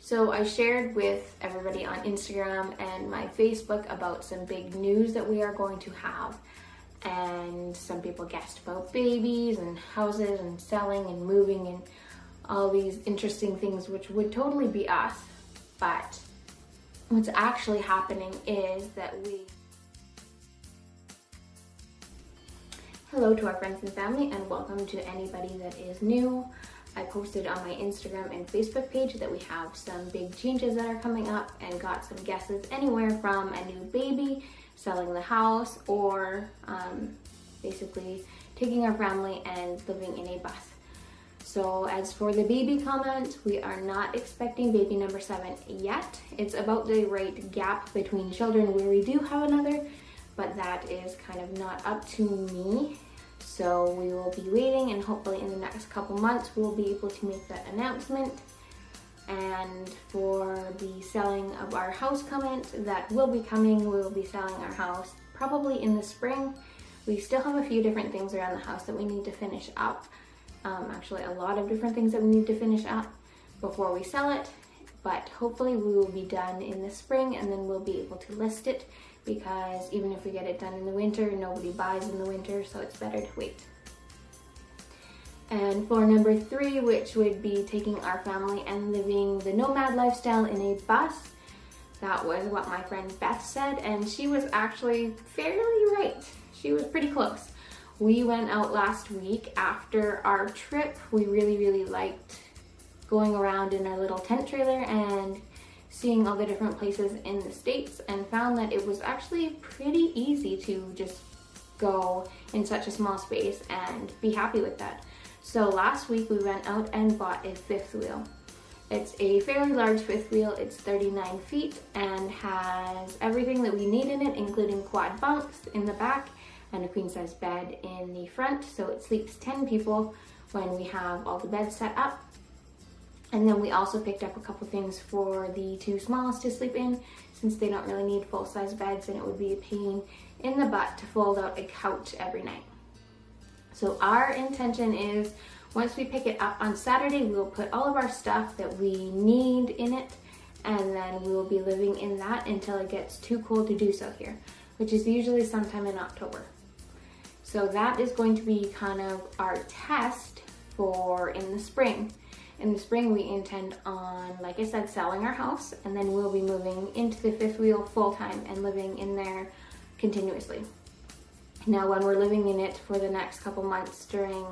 So I shared with everybody on Instagram and my Facebook about some big news that we are going to have. And some people guessed about babies and houses and selling and moving and all these interesting things, which would totally be us. But what's actually happening is that Hello to our friends and family, and welcome to anybody that is new. I posted on my Instagram and Facebook page that we have some big changes that are coming up and got some guesses anywhere from a new baby, selling the house, or basically taking our family and living in a bus. So as for the baby comment, we are not expecting baby number 7 yet. It's about the right gap between children where we do have another, but that is kind of not up to me. So we will be waiting, and hopefully in the next couple months we'll be able to make that announcement. And for the selling of our house comment, that will be coming. We will be selling our house probably in the spring. We still have a few different things around the house that we need to finish up. Actually a lot of different things that we need to finish up before we sell it. But hopefully we will be done in the spring, and then we'll be able to list it, because even if we get it done in the winter, nobody buys in the winter, so it's better to wait. And for number 3, which would be taking our family and living the nomad lifestyle in a bus, that was what my friend Beth said, and she was actually fairly right. She was pretty close. We went out last week after our trip. We really liked going around in our little tent trailer and seeing all the different places in the States, and found that it was actually pretty easy to just go in such a small space and be happy with that. So last week we went out and bought a fifth wheel. It's a fairly large fifth wheel. It's 39 feet and has everything that we need in it, including quad bunks in the back and a queen size bed in the front. So it sleeps 10 people when we have all the beds set up. And then we also picked up a couple things for the 2 smallest to sleep in, since they don't really need full-size beds, and it would be a pain in the butt to fold out a couch every night. So our intention is, once we pick it up on Saturday, we will put all of our stuff that we need in it, and then we will be living in that until it gets too cold to do so here, which is usually sometime in October. So that is going to be kind of our test for in the spring. In the spring, we intend on, like I said, selling our house, and then we'll be moving into the fifth wheel full-time and living in there continuously. Now, when we're living in it for the next couple months during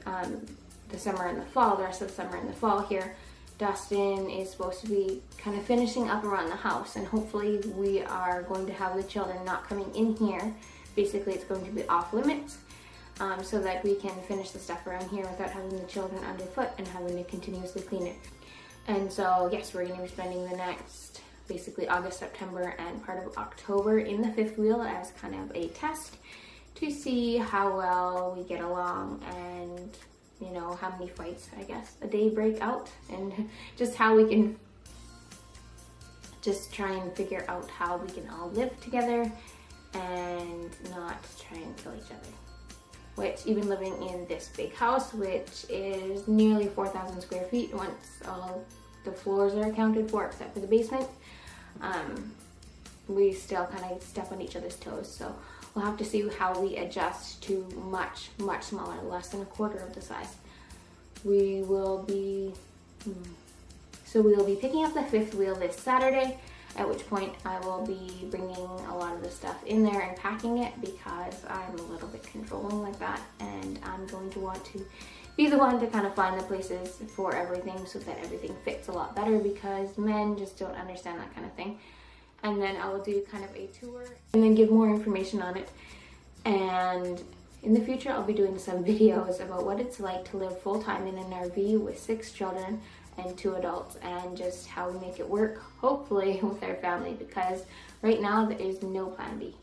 the summer and the fall, the rest of the summer and the fall here, Dustin is supposed to be kind of finishing up around the house, and hopefully we are going to have the children not coming in here. Basically, it's going to be off limits. So that we can finish the stuff around here without having the children underfoot and having to continuously clean it. And so, yes, we're going to be spending the next, basically August, September, and part of October in the fifth wheel as kind of a test to see how well we get along, and, you know, how many fights, I guess, a day break out, and just how we can just try and figure out how we can all live together and not try and kill each other. Which, even living in this big house, which is nearly 4,000 square feet once all the floors are accounted for except for the basement, we still kind of step on each other's toes. So we'll have to see how we adjust to much smaller, less than a quarter of the size. We will be picking up the fifth wheel this Saturday, at which point I will be bringing a lot of the stuff in there and packing it, because I'm a little bit controlling like that, and I'm going to want to be the one to kind of find the places for everything so that everything fits a lot better, because men just don't understand that kind of thing. And then I will do kind of a tour and then give more information on it. And in the future, I'll be doing some videos about what it's like to live full-time in an RV with 6 children and 2 adults, and just how we make it work, hopefully, with our family, because right now there is no plan B.